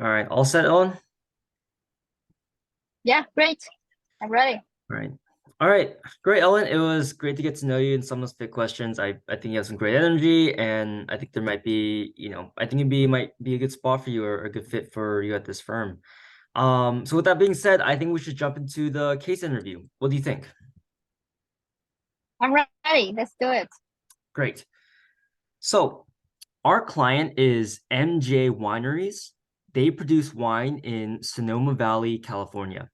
All right, all set, Ellen? Yeah, great. I'm ready. All right. All right, great, Ellen. It was great to get to know you and some of those big questions. I think you have some great energy, and I think there might be, I think might be a good spot for you or a good fit for you at this firm. So with that being said, I think we should jump into the case interview. What do you think? I'm ready. Let's do it. Great. So our client is MJ Wineries. They produce wine in Sonoma Valley, California.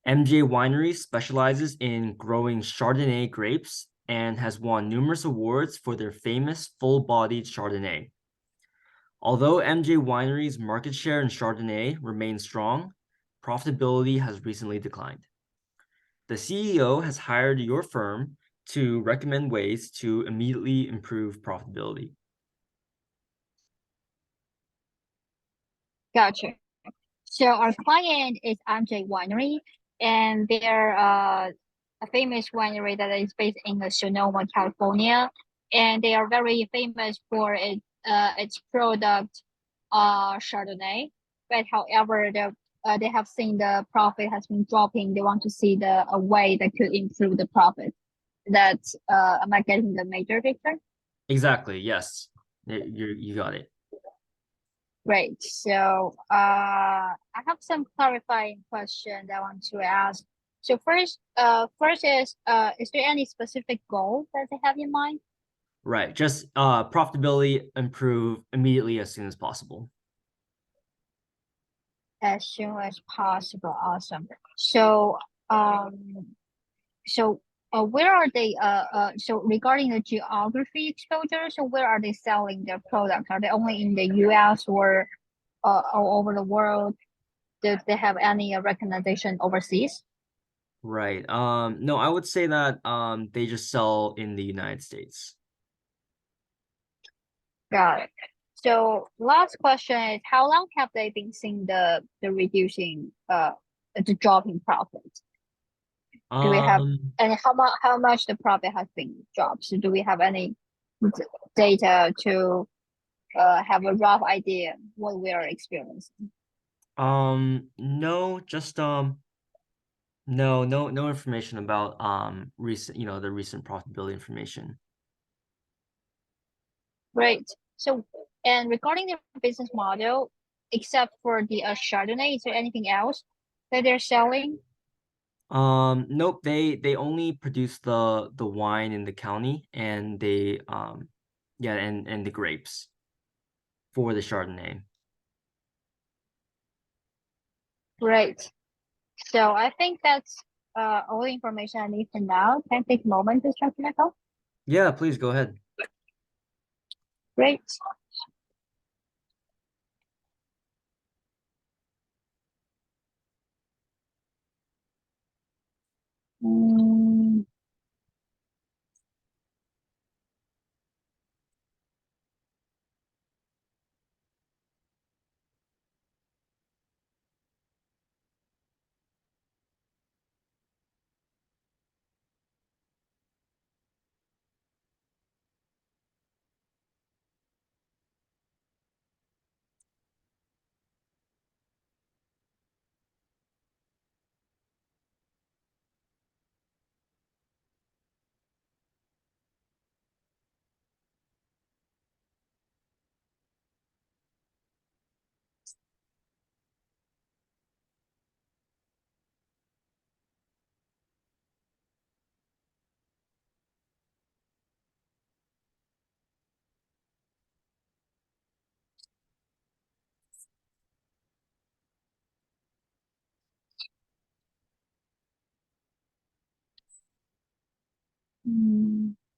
MJ Winery specializes in growing Chardonnay grapes and has won numerous awards for their famous full-bodied Chardonnay. Although MJ Winery's market share in Chardonnay remains strong, profitability has recently declined. The CEO has hired your firm to recommend ways to immediately improve profitability. Gotcha. So our client is MJ Winery, and they're a famous winery that is based in Sonoma, California, and they are very famous for its product, Chardonnay. But however, they have seen the profit has been dropping. They want to see a way that could improve the profit. That am I getting the major picture? Exactly, yes. You got it. Great. So I have some clarifying question that I want to ask. So first is there any specific goal that they have in mind? Right. Just profitability improve immediately as soon as possible. As soon as possible. Awesome. Um, so where are they? So regarding the geography exposure, so where are they selling their product? Are they only in the U.S. or all over the world? Do they have any recognition overseas? Right. No, I would say that they just sell in the United States. Got it. So last question is how long have they been seeing the reducing the drop in profit? Do we have Um, and how much the profit has been dropped? So do we have any data to have a rough idea what we are experiencing? no, just no information about recent, the recent profitability information. Great. So and regarding the business model, except for the Chardonnay, is there anything else that they're selling? Nope, they only produce the wine in the county and they yeah, and the grapes for the Chardonnay. Great. So I think that's all the information I need for now. Can I take a moment to check my phone? Yeah, please go ahead. Great. Mm,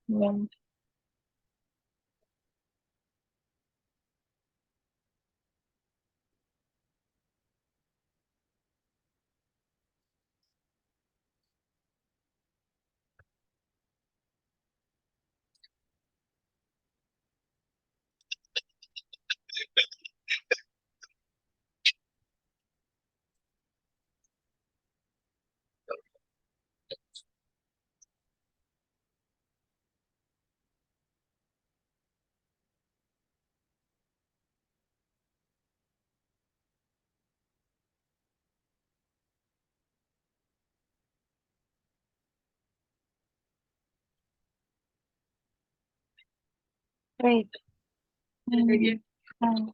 yeah. Great. Mm,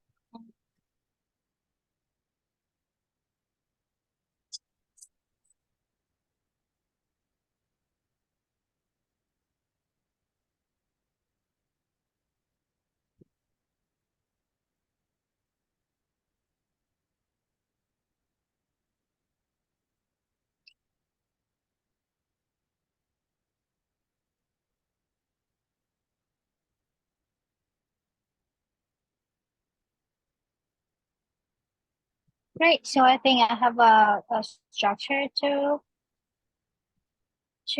Great. So I think I have a structure to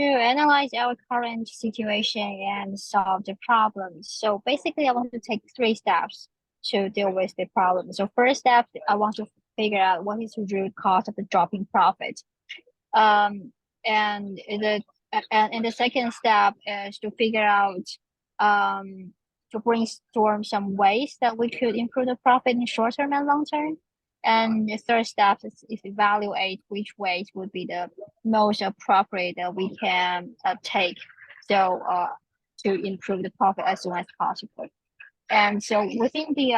analyze our current situation and solve the problem. So basically, I want to take 3 steps to deal with the problem. So first step, I want to figure out what is the root cause of the dropping profit. Um, and the second step is to figure out to brainstorm some ways that we could improve the profit in short term and long term. And the third step is evaluate which ways would be the most appropriate that we can take to improve the profit as soon as possible. And so within the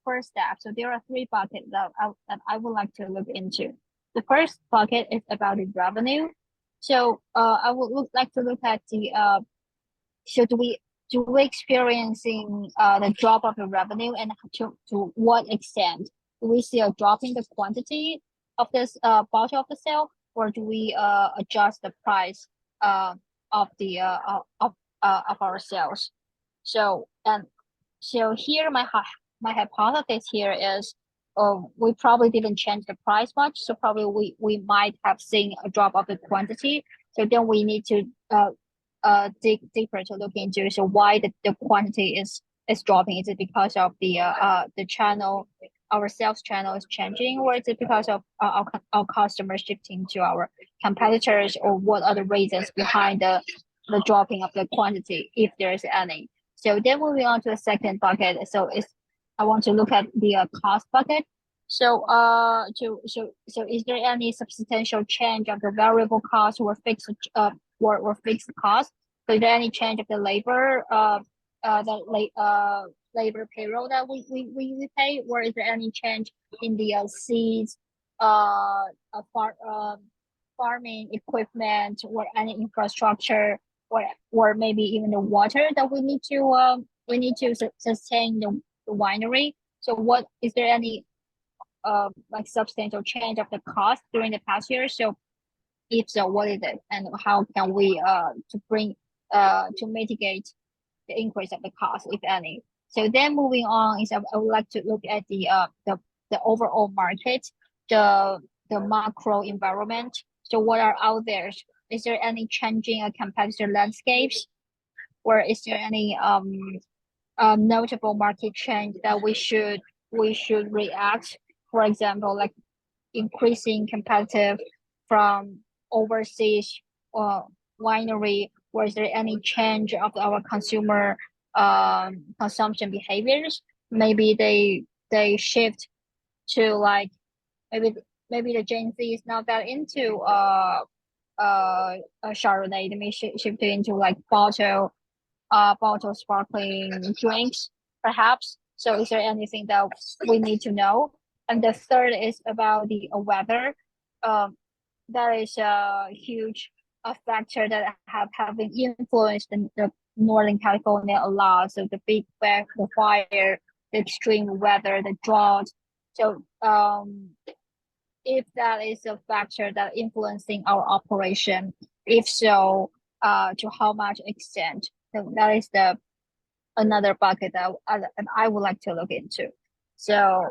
first step, so there are 3 buckets that I would like to look into. The first bucket is about the revenue. So I would like to look at the so do we experiencing the drop of the revenue, and to what extent do we see a drop in the quantity of this bottle of the sale, or do we adjust the price of the of our sales? So here my hypothesis here is we probably didn't change the price much, so probably we might have seen a drop of the quantity. So then we need to dig deeper to look into so why the quantity is dropping. Is it because of the channel, our sales channel is changing, or is it because of our customers shifting to our competitors, or what are the reasons behind the dropping of the quantity, if there is any? So then moving on to the second bucket. So I want to look at the cost bucket. So is there any substantial change of the variable cost or fixed cost? So is there any change of the labor payroll that we pay, or is there any change in the seeds, farming equipment, or any infrastructure, or maybe even the water that we need to sustain the winery? So what is there any like substantial change of the cost during the past year? So if so, what is it, and how can we to mitigate the increase of the cost, if any? So then moving on is I would like to look at the overall market, the macro environment. So what are out there? Is there any changing competitor landscapes, or is there any notable market change that we should react? For example, like increasing competitive from overseas winery, or is there any change of our consumer consumption behaviors? Maybe they shift to like maybe the Gen Z is not that into a Chardonnay. They may shift into like bottle sparkling drinks, perhaps. So is there anything that we need to know? And the third is about the weather. Um, that is a huge factor that having influenced the Northern California a lot. So the big the fire, the extreme weather, the drought. So if that is a factor that influencing our operation, if so, to how much extent? So that is the another bucket that I would like to look into. So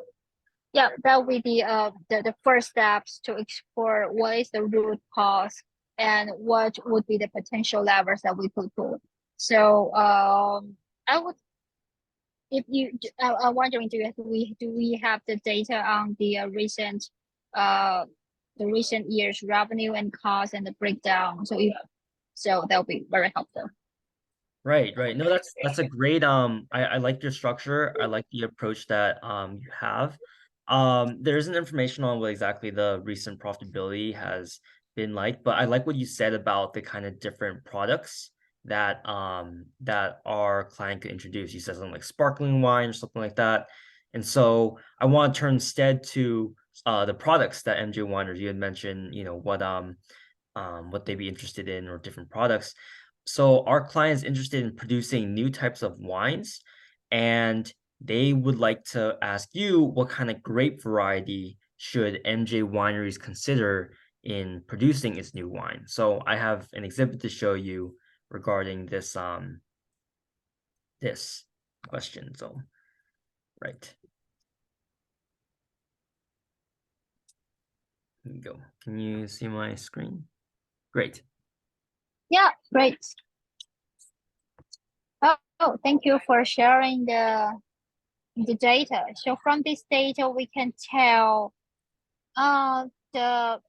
yeah, that would be the first steps to explore what is the root cause and what would be the potential levers that we could pull. So I would, if you I'm wondering, do we have the data on the recent years revenue and cost and the breakdown? So that'll be very helpful. Right, right. No, that's a great I like your structure. I like the approach that you have. There isn't information on what exactly the recent profitability has been like, but I like what you said about the kind of different products that our client could introduce. He said something like sparkling wine or something like that. And so I want to turn instead to the products that MJ Wineries you had mentioned, what they'd be interested in or different products. So our client is interested in producing new types of wines, and they would like to ask you what kind of grape variety should MJ Wineries consider in producing its new wine. So I have an exhibit to show you regarding this question. So right. Here you go. Can you see my screen? Great. Yeah, great. Oh, thank you for sharing the data. So from this data, we can tell the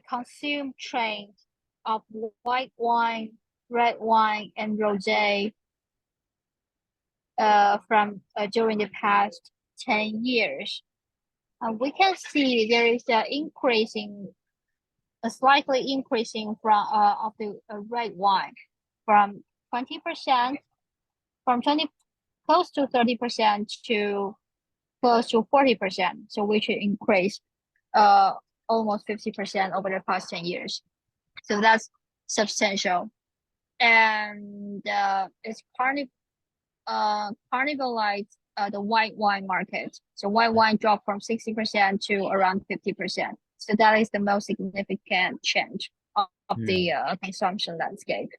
consume trend of white wine, red wine, and rosé from during the past 10 years. We can see there is a slightly increasing from of the red wine from 20% from 20 close to 30% to close to 40%. So which increased almost 50% over the past 10 years. So that's substantial. And it's cannibalized the white wine market. So white wine dropped from 60% to around 50%. So that is the most significant change of the consumption landscape.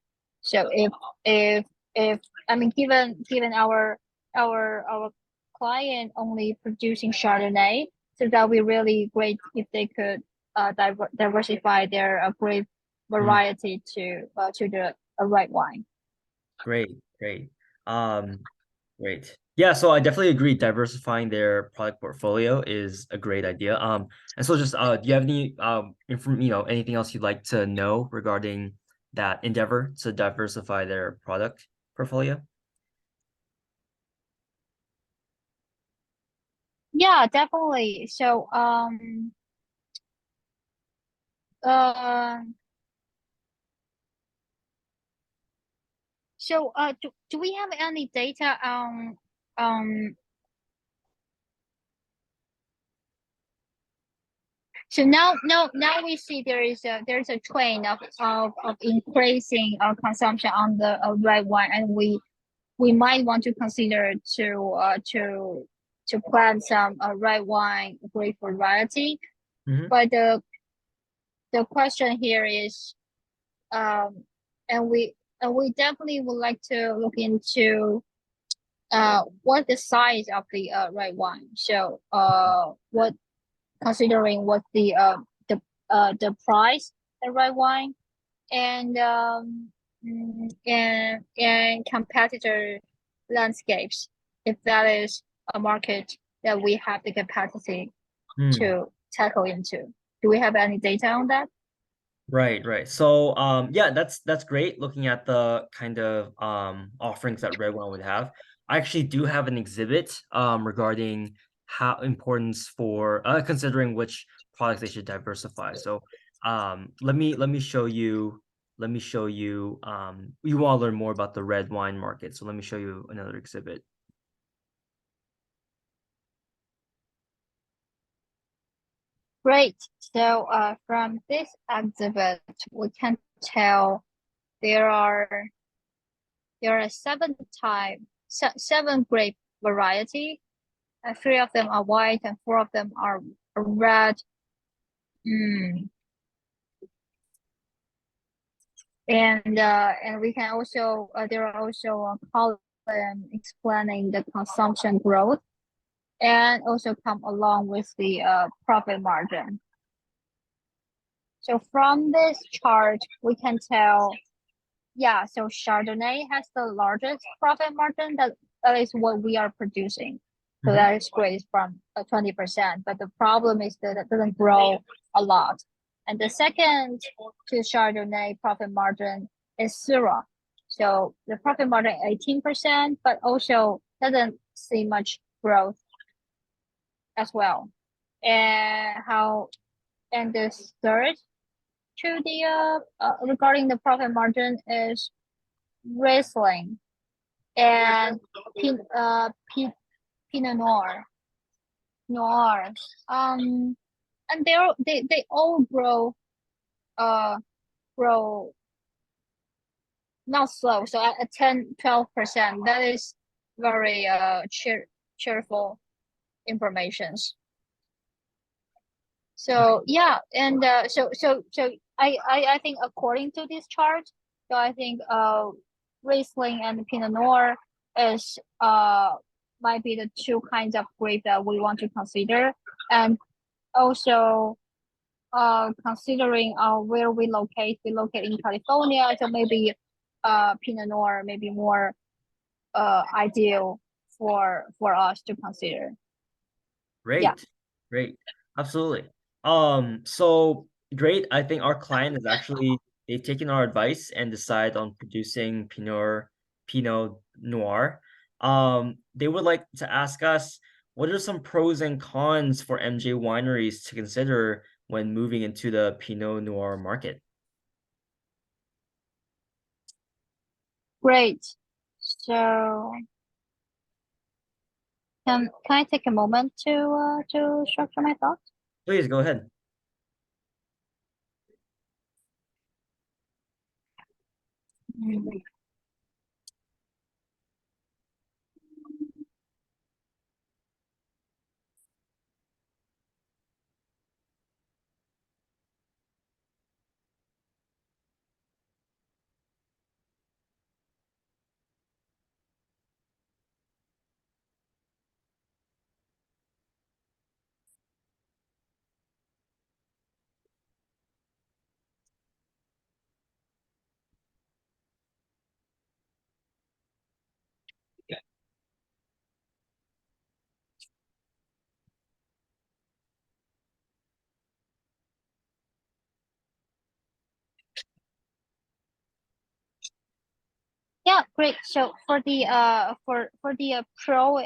So if I mean given our client only producing Chardonnay, so that would be really great if they could diversify their grape variety to the red wine. Great, great. Great. Yeah, so I definitely agree. Diversifying their product portfolio is a great idea. And so just do you have any anything else you'd like to know regarding that endeavor to diversify their product portfolio? Yeah, definitely. Uh, do we have any data on um so now we see there's a trend of increasing consumption on the red wine, and we might want to consider to plant some red wine grape variety. But the question here is um and we definitely would like to look into what the size of the red wine. So what considering what the price the red wine and and competitor landscapes, if that is a market that we have the capacity to tackle into. Do we have any data on that? Right, right. So yeah, that's great looking at the kind of offerings that Red One would have. I actually do have an exhibit regarding how importance for considering which products they should diversify. So let me show you you want to learn more about the red wine market. So let me show you another exhibit. Great. So from this exhibit, we can tell there are seven grape variety. Three of them are white and four of them are red. And we can also there are also a column explaining the consumption growth and also come along with the profit margin. So from this chart, we can tell, yeah, so Chardonnay has the largest profit margin. That is what we are producing. So that is great from 20%. But the problem is that it doesn't grow a lot. And the second to Chardonnay profit margin is Syrah. So the profit margin 18%, but also doesn't see much growth as well. And the third to the regarding the profit margin is Riesling, and Pinot Noir. Noir. And they all uh grow not slow. So at 10-12%, that is very cheerful informations. So yeah, and I think according to this chart, so I think Riesling and Pinot Noir is might be the two kinds of grape that we want to consider, and also considering where we locate in California, so maybe Pinot Noir may be more ideal for us to consider. Yeah. Great. Absolutely. So great. I think our client is actually they've taken our advice and decide on producing Pinot Noir. They would like to ask us what are some pros and cons for MJ wineries to consider when moving into the Pinot Noir market? Great. So can I take a moment to structure my thoughts? Please go ahead. Mm. Yeah, great. So for the pro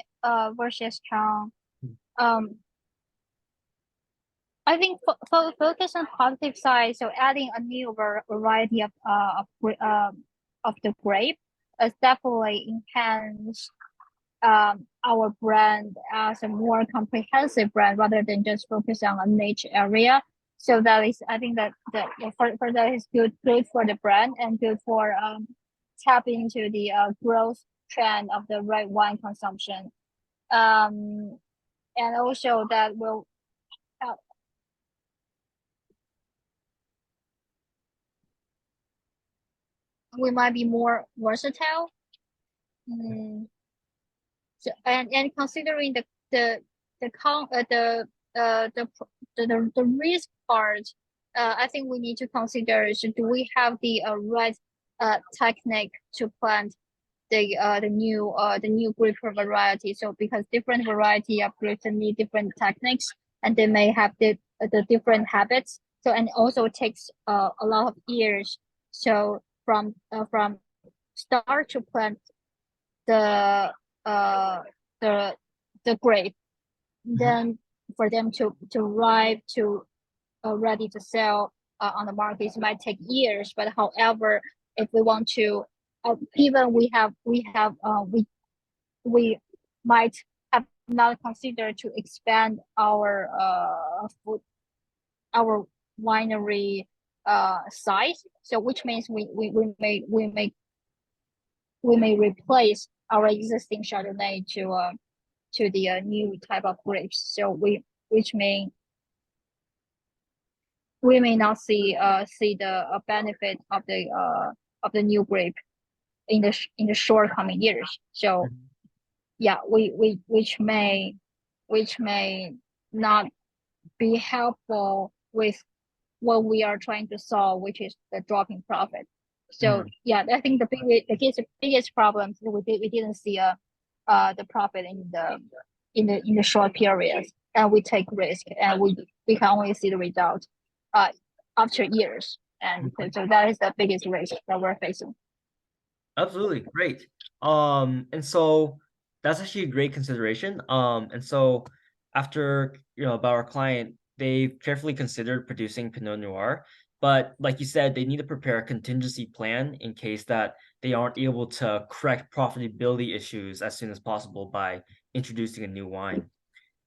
versus con, um, I think focus on positive side. So adding a new variety of the grape is definitely enhance our brand as a more comprehensive brand rather than just focus on a niche area. So that is, I think that for that is good for the brand and good for tap into the growth trend of the red wine consumption. Um, and also that will help. We might be more versatile. Mm, so, and considering the con the risk part, I think we need to consider, so do we have the right technique to plant the new grape variety? So because different variety of grapes need different techniques, and they may have the different habits. So and also takes a lot of years. So from start to plant the uh the the grape, then for them to arrive to ready to sell on the market, it might take years. But however, if we want to, even we might have not considered to expand food our winery size. So which means we may replace our existing Chardonnay to the new type of grapes. So which may we may not see the benefit of the new grape in the short coming years. So yeah, we which may not be helpful with what we are trying to solve, which is the drop in profit. So yeah, I think the biggest problem is we didn't see the profit in the short period, and we take risk, and we can only see the result uh after years, and so that is the biggest risk that we're facing. Absolutely. Great. And so that's actually a great consideration. And so after, about our client, they carefully considered producing Pinot Noir. But like you said, they need to prepare a contingency plan in case that they aren't able to correct profitability issues as soon as possible by introducing a new wine.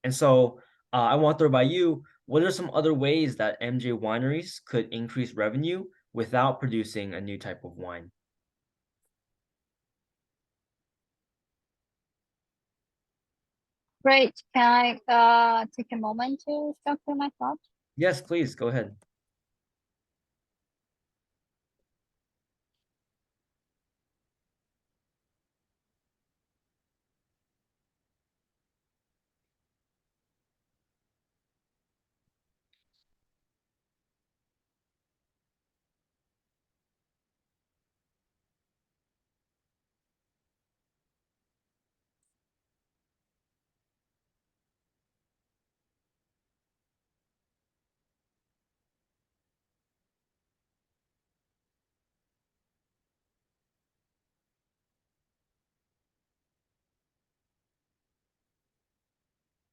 And so I want to throw by you, what are some other ways that MJ wineries could increase revenue without producing a new type of wine? Great. Can I take a moment to structure my thoughts? Yes, please go ahead.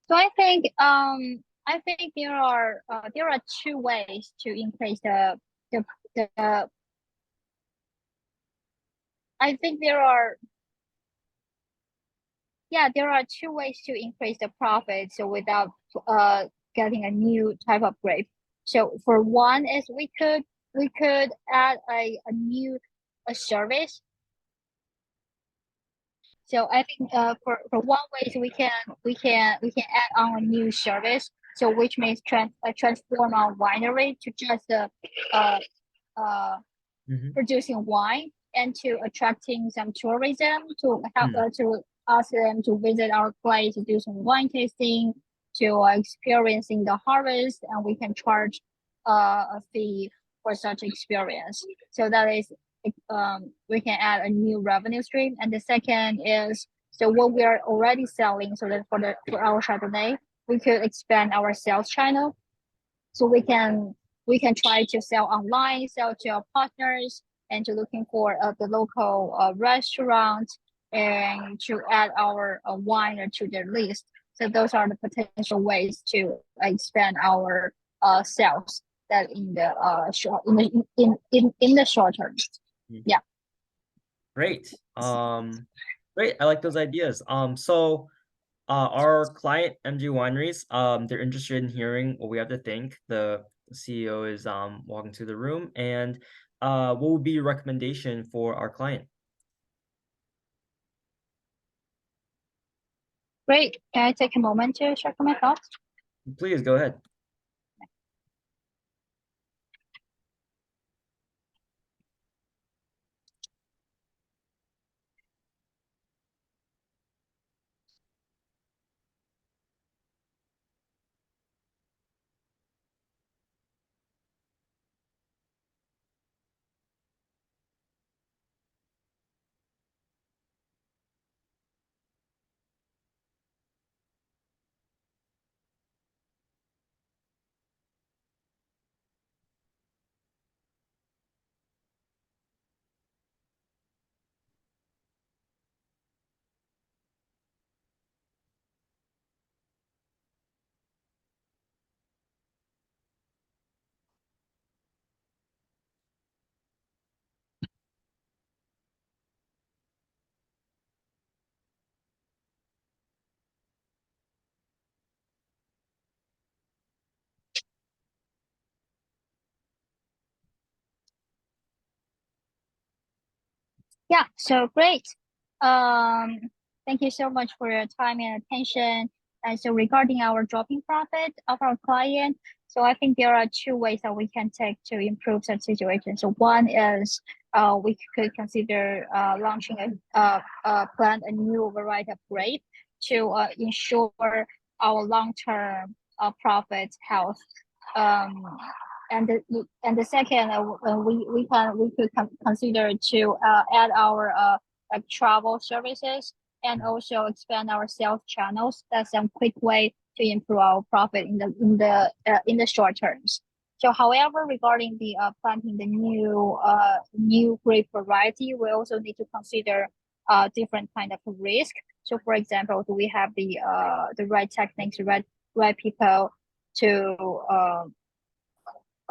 So I think there are two ways to increase the the I think there are two ways to increase the profit so without getting a new type of grape. So for one is we could add a new a service. So I think for one way we can add on a new service. So which means transform our winery to just uh uh Mhm. producing wine and to attracting some tourism to help Mm, to ask them to visit our place to do some wine tasting to experiencing the harvest, and we can charge a fee for such experience. So that is we can add a new revenue stream. And the second is so what we are already selling, so that for our Chardonnay we could expand our sales channel, so we can try to sell online, sell to our partners, and to looking for the local restaurant and to add our wine to their list. So those are the potential ways to expand our sales that in the short in the short term. mm. Yeah. Great. Great. I like those ideas. Our client MG Wineries, they're interested in hearing what we have to think. The CEO is walking through the room, and what would be your recommendation for our client? Great. Can I take a moment to share my thoughts? Please go ahead. Yeah, so great. Um, Thank you so much for your time and attention. And so regarding our dropping profit of our client, so I think there are two ways that we can take to improve such situation. So one is we could consider launching plant a new variety of grape to ensure our long-term profit health. Um, and the second we could consider to add our like travel services and also expand our sales channels. That's some quick way to improve our profit in the short terms. So however, regarding the planting the new grape variety, we also need to consider different kind of risk. So for example, do we have the right techniques, right people to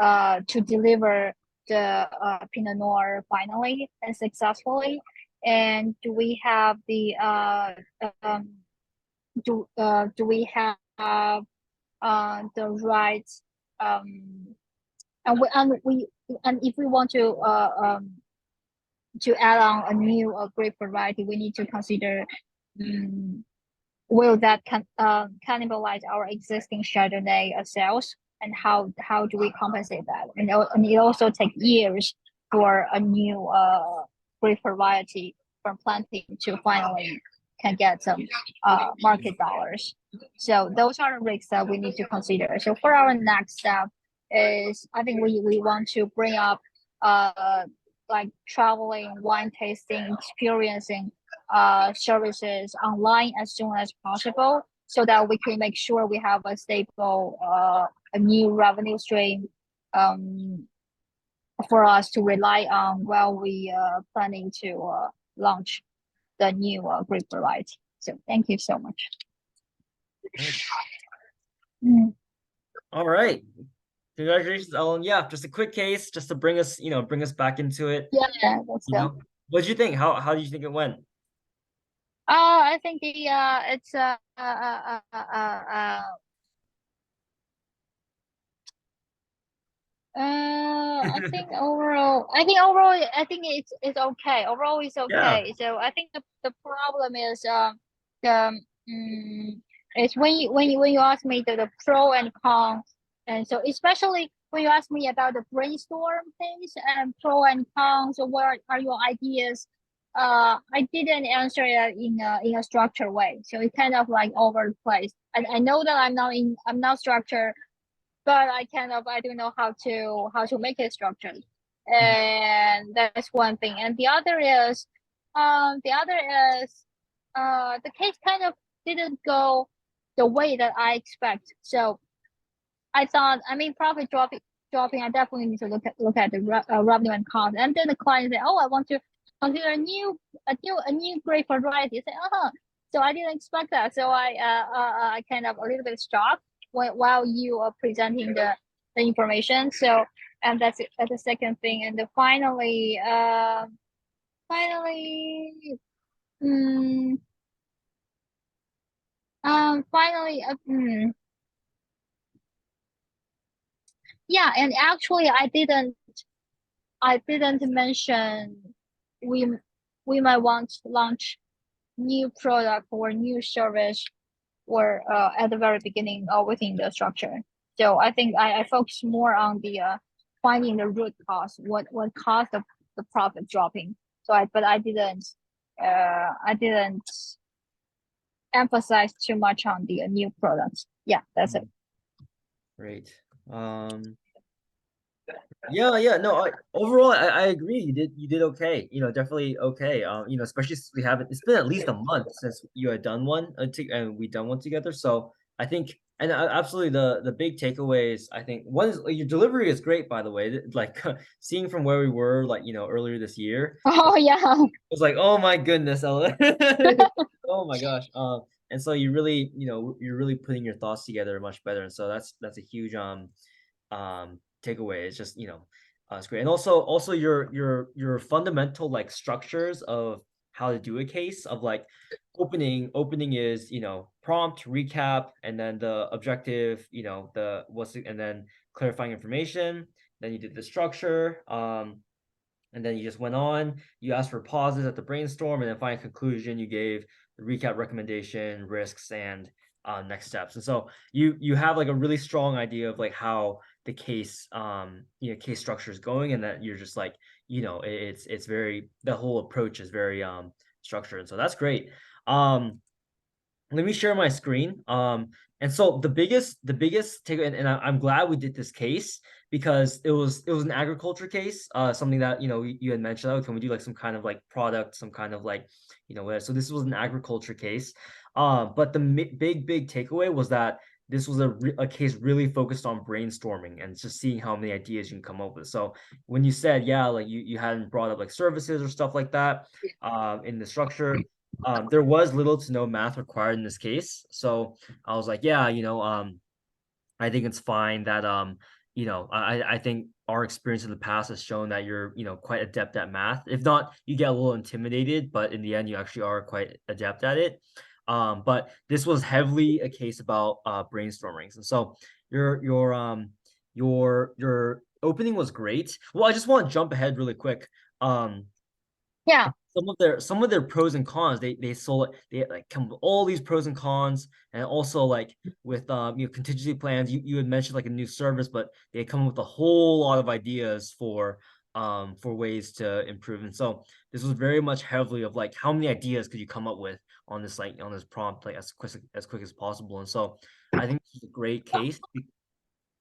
to deliver the Pinot Noir finally and successfully? And do we have the do we have the right and if we want to add on a new grape variety, we need to consider um, will that cannibalize our existing Chardonnay sales, and how do we compensate that? And it also takes years for a new grape variety from planting to finally can get some market dollars. So those are the risks that we need to consider. So for our next step is I think we want to bring up like traveling, wine tasting, experiencing services online as soon as possible so that we can make sure we have a stable a new revenue stream for us to rely on while we planning to launch the new grape variety. So thank you so much. Mm. All right. Congratulations, Ellen. Yeah, just a quick case, just to bring us, bring us back into it. Yeah, that's What did you think? How do you think it went? I think the it's I think it's okay. Overall, it's Yeah. okay. So I think the problem is the it's when you ask me the pro and cons, and so especially when you ask me about the brainstorm things and pro and cons, or what are your ideas? I didn't answer it in a structured way, so it kind of like over the place. And I know that I'm not structured, but I don't know how to make it structured. And that's one thing. And the other is the case kind of didn't go the way that I expect. So I thought, I mean, profit dropping. I definitely need to look at the revenue and cost. And then the client said, "Oh, I want to consider a new great variety." I said, "Uh-huh." So I didn't expect that. So I kind of a little bit shocked while you are presenting the information. So and that's the second thing. And then finally, um, finally, yeah. And actually, I didn't mention we we might want to launch new product or new service or at the very beginning or within the structure. So I think I focus more on the finding the root cause, what caused the profit dropping. So I didn't emphasize too much on the new products. Yeah, that's it. Great. Yeah, no, overall I agree. You did okay. Definitely okay. Especially since it's been at least a month since you had done one, and we done one together. So I think, and absolutely the big takeaways. I think one is your delivery is great, by the way. Like seeing from where we were, like earlier this year, Oh yeah. it was like, oh my goodness, Ella. Oh my gosh. And so you're really putting your thoughts together much better, and so that's a huge takeaway. It's just it's great. And also your fundamental like structures of how to do a case of like opening is prompt, recap, and then the objective, and then clarifying information. Then you did the structure, and then you just went on. You asked for pauses at the brainstorm, and then final conclusion. You gave the recap, recommendation, risks, and next steps. And so you have like a really strong idea of like how the case structure is going, and that you're just like it's very, the whole approach is very structured. And so that's great. Let me share my screen. And so the biggest take, and I'm glad we did this case because it was an agriculture case, something that you had mentioned. Oh, can we do like some kind of like product, some kind of like whatever. So this was an agriculture case. But the big takeaway was that this was a case really focused on brainstorming and just seeing how many ideas you can come up with. So when you said, yeah, like you hadn't brought up like services or stuff like that in the structure, there was little to no math required in this case. So I was like, yeah, I think it's fine that I think our experience in the past has shown that you're, quite adept at math. If not, you get a little intimidated, but in the end, you actually are quite adept at it. But this was heavily a case about brainstormings, and so your opening was great. Well, I just want to jump ahead really quick. Um, Yeah. some of their pros and cons, they sold it, they like come with all these pros and cons, and also like with contingency plans. You had mentioned like a new service, but they come up with a whole lot of ideas for ways to improve. And so this was very much heavily of like how many ideas could you come up with on this prompt, like as quick as possible. And so I think this is a great case.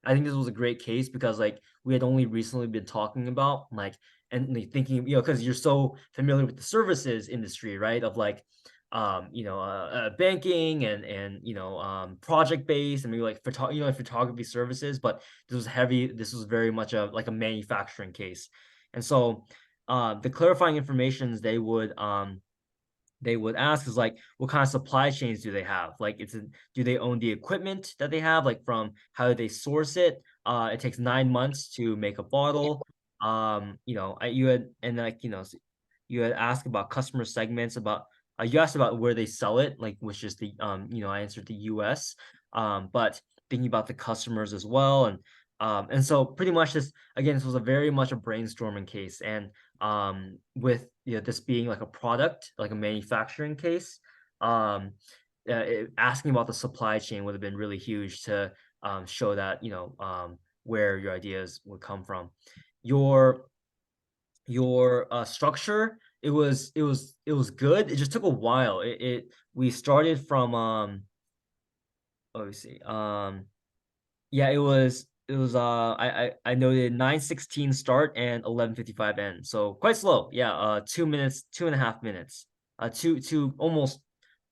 I think this was a great case because like we had only recently been talking about like and like, thinking, because you're so familiar with the services industry, right? Of like banking and project based and maybe like photography services, but this was very much a like a manufacturing case. And so the clarifying informations they would ask is like what kind of supply chains do they have, like do they own the equipment that they have, like from how do they source it. It takes 9 months to make a bottle. You had and like you had asked about customer segments, about you asked about where they sell it, like which is the I answered the US. But thinking about the customers as well. And so pretty much this was a very much a brainstorming case. And with this being like a product, like a manufacturing case, asking about the supply chain would have been really huge to show that where your ideas would come from. Your structure, it was good. It just took a while. It we started from let me see. Yeah, it was I noted 9:16 start and 11:55 end. So quite slow. Yeah, 2 minutes, 2.5 minutes. Two almost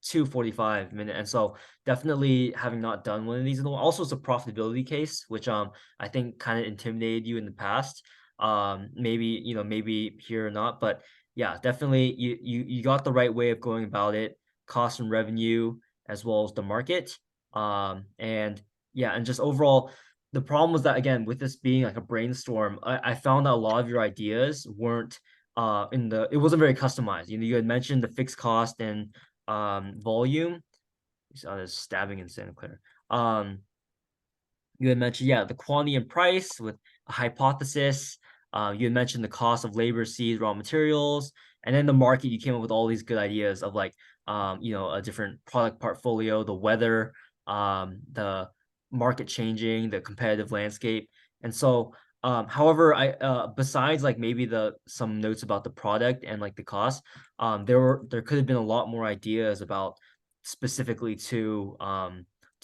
2:45 minute. And so definitely having not done one of these in a while. Also, it's a profitability case, which I think kind of intimidated you in the past. Maybe here or not, but yeah, definitely you got the right way of going about it, cost and revenue as well as the market. And yeah, and just overall, the problem was that again, with this being like a brainstorm, I found that a lot of your ideas weren't it wasn't very customized. You had mentioned the fixed cost and volume. You saw this stabbing in Santa Clara. You had mentioned, yeah, the quantity and price with a hypothesis. You had mentioned the cost of labor, seeds, raw materials, and then the market. You came up with all these good ideas of like, a different product portfolio, the weather, the market changing, the competitive landscape. And so, however, besides like maybe some notes about the product and like the cost, there could have been a lot more ideas about specifically to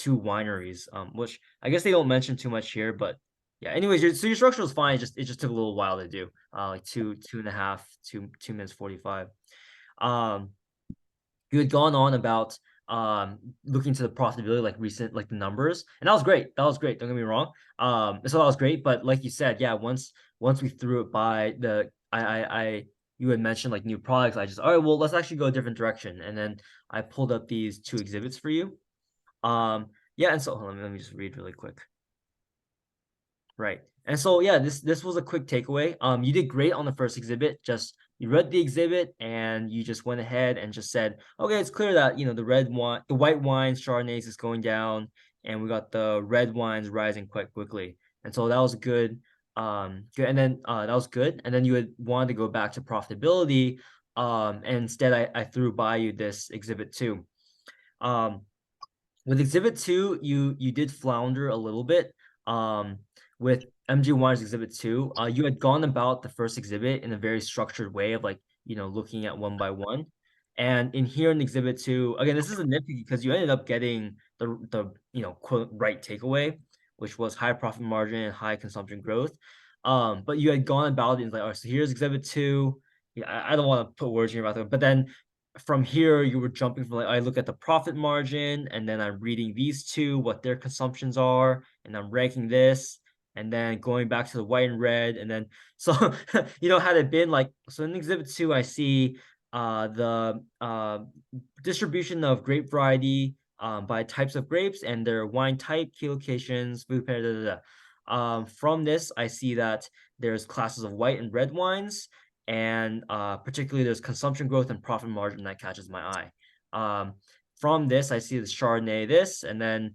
wineries, which I guess they don't mention too much here, but yeah. Anyways, your structure was fine. It just took a little while to do. Like two and a half, 2 minutes 45. Um, you had gone on about looking to the profitability, like recent, like the numbers, and that was great. That was great. Don't get me wrong. So that was great. But like you said, yeah, once we threw it by the I you had mentioned like new products. I just all right. Well, let's actually go a different direction, and then I pulled up these two exhibits for you. Yeah, and so hold on, let me just read really quick. Right. And so yeah, this was a quick takeaway. You did great on the first exhibit. Just you read the exhibit and you just went ahead and just said, okay, it's clear that the white wine Chardonnays is going down, and we got the red wines rising quite quickly. And so that was good. Good. And then that was good. And then you had wanted to go back to profitability. And instead I threw by you this exhibit two. Um, with exhibit two, you did flounder a little bit. With MG Wine's exhibit two, you had gone about the first exhibit in a very structured way of like, looking at one by one. And in here in exhibit two, again, this is a nitpicky because you ended up getting the quote right takeaway, which was high profit margin and high consumption growth. But you had gone about it and like, all right, so here's exhibit two. Yeah, I don't want to put words in your mouth, but then from here you were jumping from like I look at the profit margin and then I'm reading these two, what their consumptions are, and I'm ranking this, and then going back to the white and red, and then so had it been like, so in exhibit two I see the distribution of grape variety by types of grapes and their wine type, key locations, food pair, da, da, da. From this, I see that there's classes of white and red wines, and particularly there's consumption growth and profit margin that catches my eye. From this, I see the Chardonnay this, and then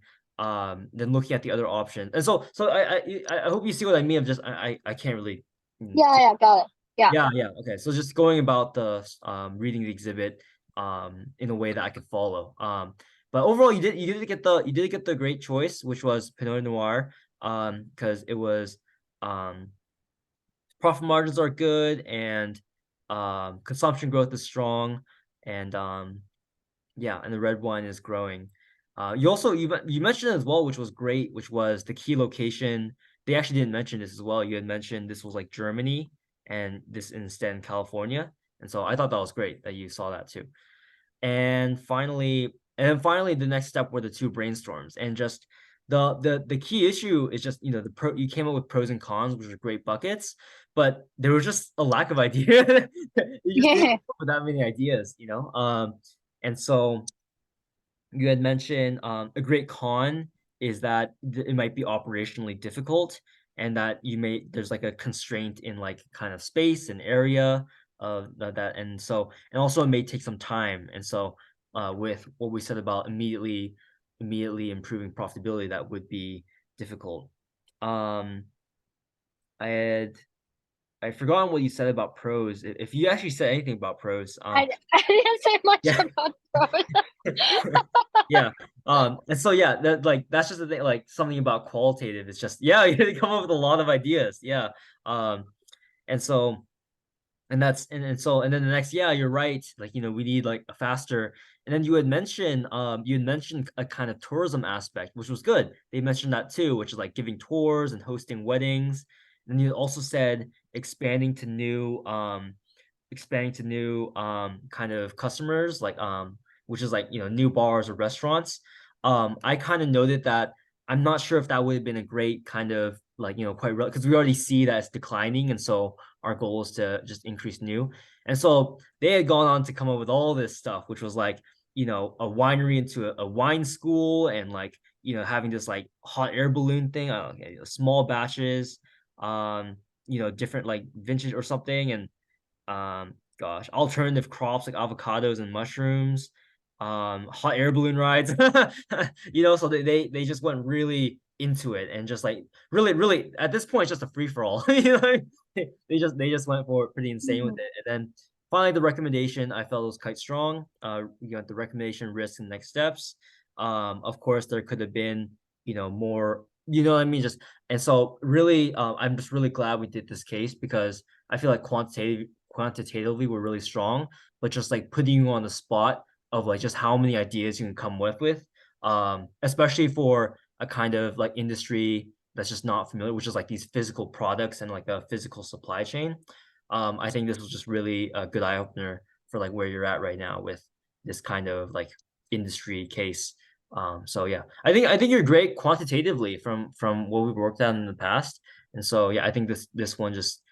looking at the other options. And so I hope you see what I mean. Of just I can't really. Yeah, got it. Yeah. Yeah. Okay. So just going about the reading the exhibit in a way that I could follow. But overall you did get the great choice, which was Pinot Noir, because it was um profit margins are good, and consumption growth is strong, and yeah, and the red wine is growing. You mentioned as well, which was great, which was the key location. They actually didn't mention this as well. You had mentioned this was like Germany, and this instead in California. And so I thought that was great that you saw that too. And then finally, the next step were the two brainstorms, and just the key issue is just you came up with pros and cons, which are great buckets, but there was just a lack of idea. You just didn't Yeah. come up with that many ideas. And so you had mentioned a great con is that it might be operationally difficult, and that there's like a constraint in like kind of space and area of that, and also it may take some time. And so with what we said about immediately improving profitability, that would be difficult. um I had I forgotten what you said about pros. If you actually said anything about pros. I didn't say much Yeah. about those. Yeah. And so yeah, that's just the thing, like something about qualitative. It's just, yeah, you come up with a lot of ideas. Yeah. Um, and so and then the next, yeah, you're right. Like, we need like a faster. And then you had mentioned a kind of tourism aspect, which was good. They mentioned that too, which is like giving tours and hosting weddings. And then you also said expanding to new kind of customers, like which is like new bars or restaurants. I kind of noted that I'm not sure if that would have been a great kind of like quite because we already see that it's declining, and so our goal is to just increase new. And so they had gone on to come up with all this stuff, which was like a winery into a wine school, and like having this like hot air balloon thing, okay, small batches, different like vintage or something, and gosh, alternative crops like avocados and mushrooms, hot air balloon rides. So they just went really into it, and just like really at this point it's just a free for all. They just went for it pretty insane with Mhm. it. And then finally the recommendation I felt was quite strong. You got the recommendation, risks, and next steps. Of course there could have been more, what I mean, just. And so really, I'm just really glad we did this case, because I feel like quantitatively we're really strong, but just like putting you on the spot of like just how many ideas you can come with, especially for a kind of like industry that's just not familiar, which is like these physical products and like a physical supply chain. I think this was just really a good eye opener for like where you're at right now with this kind of like industry case. So yeah, I think you're great quantitatively from what we've worked on in the past. And so yeah, I think this one just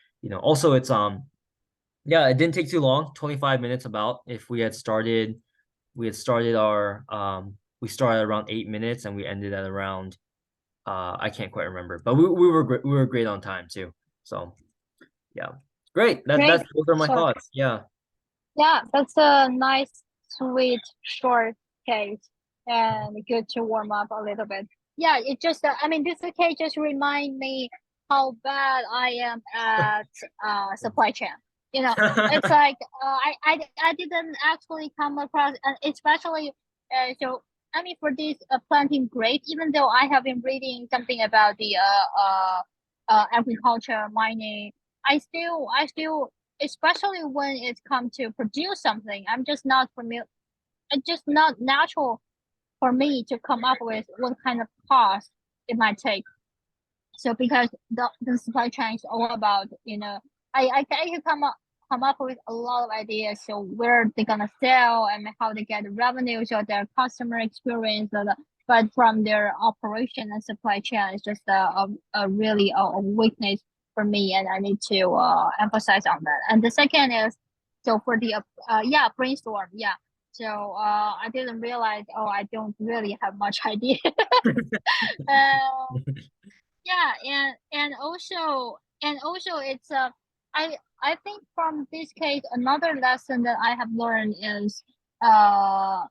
also it's yeah, it didn't take too long, 25 minutes about. If we started around 8 minutes, and we ended at around I can't quite remember, but we were great on time too. So yeah, great. Great. Those are my So thoughts. Yeah. yeah, that's a nice, sweet, short case, and good to warm up a little bit. Yeah, it just, I mean, this case just remind me how bad I am at supply chain. It's like I didn't actually come across, and especially so. I mean, for this planting grape, even though I have been reading something about the agriculture, mining, I still especially when it comes to produce something, I'm just not familiar. It's just not natural for me to come up with what kind of cost it might take. So because the supply chain is all about, I can come up with a lot of ideas. So where they're gonna sell and how they get the revenue, so their customer experience. But from their operation and supply chain, it's just a really a weakness for me, and I need to emphasize on that. And the second is, so for the yeah, brainstorm, yeah. So I didn't realize, oh, I don't really have much idea. uh, yeah, and also it's I think from this case another lesson that I have learned uh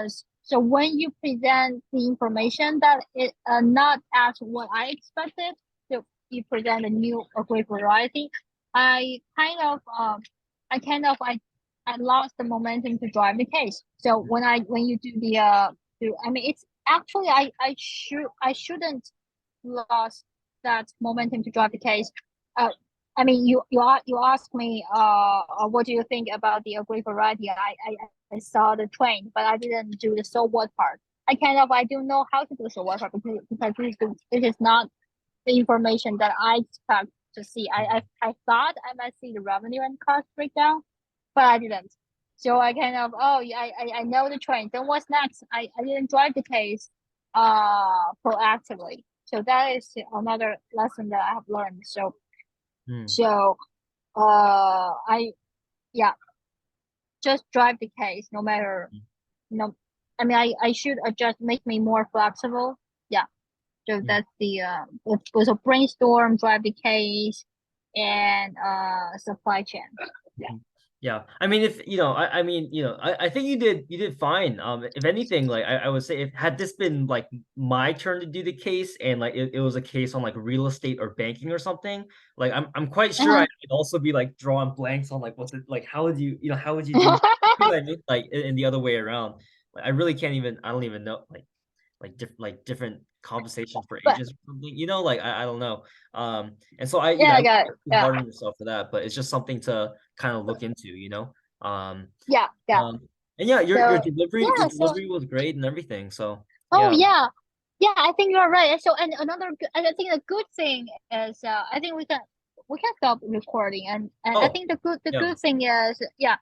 is so when you present the information that it not as what I expected, so you present a great variety. I kind of I kind of I lost the momentum to drive the case. So when you do I mean it's actually I shouldn't lost that momentum to drive the case. Uh, I mean, you asked me, what do you think about the agreed variety? I saw the train, but I didn't do the so what part. I don't know how to do so what part because this is not the information that I expect to see. I thought I might see the revenue and cost breakdown, but I didn't. So I kind of yeah, I know the train. Then what's next? I didn't drive the case proactively. So that is another lesson that I have learned. Hmm. So I yeah, just drive the case no matter no I mean I should adjust make me more flexible. Yeah. So Hmm. that's the it was a brainstorm, drive the case and supply chain. Yeah. Mhm. Yeah, I mean, if you know, I mean, I think you did fine. If anything, like I would say, if had this been like my turn to do the case, and like it was a case on like real estate or banking or something, like I'm quite sure Uh-huh. I'd also be like drawing blanks on like like how would how would you do, you know what I mean, like in the other way around. Like I really can't even, I don't even know like different compensation for But agents or something, like I don't know. And so I, yeah, I I wouldn't got it. be too Yeah. hard on yourself for that, but it's just something to kind of look into, Um, Yeah, yeah. and yeah, your So delivery, yeah, so was great and everything. So oh yeah. yeah, yeah. I think you're right. And so, and I think the good thing is, I think we can stop recording, and I Oh, think the yeah. good thing is, yeah.